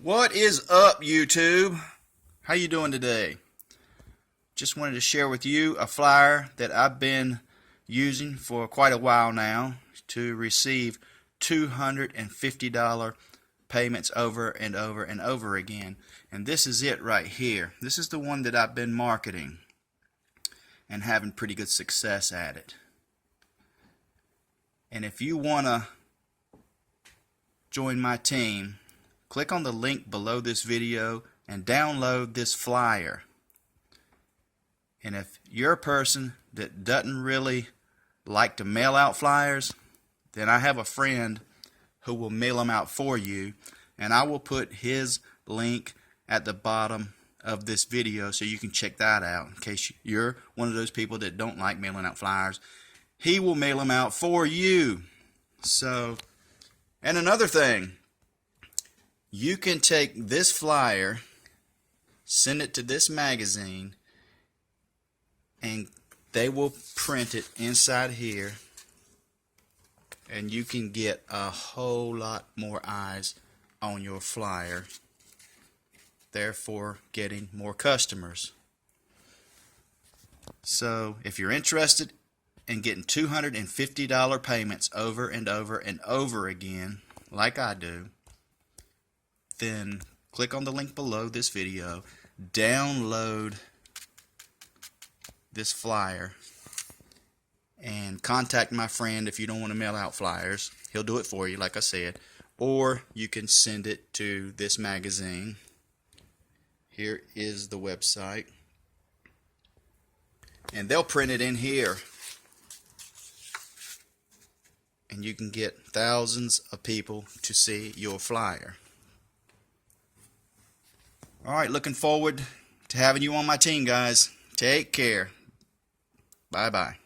What is up, YouTube? How you doing today? Just wanted to share with you a flyer that I've been using for quite a while now to receive $250 payments over and over and over again. And this is it right here. This is the one that I've been marketing and having pretty good success at it. And if you want to join my team, click on the link below this video and download this flyer. And if you're a person that doesn't really like to mail out flyers, then I have a friend who will mail them out for you, and I will put his link at the bottom of this video so you can check that out in case you're one of those people that don't like mailing out flyers. He will mail them out for you. So, and another thing, you can take this flyer, send it to this magazine, and they will print it inside here, and you can get a whole lot more eyes on your flyer, therefore getting more customers. So if you're interested in getting $250 payments over and over and over again, like I do, then click on the link below this video, download this flyer, and contact my friend if you don't want to mail out flyers. He'll do it for you, like I said, or you can send it to this magazine. Here is the website, and they'll print it in here, and you can get thousands of people to see your flyer. Alright, looking forward to having you on my team, guys. Take care. Bye-bye.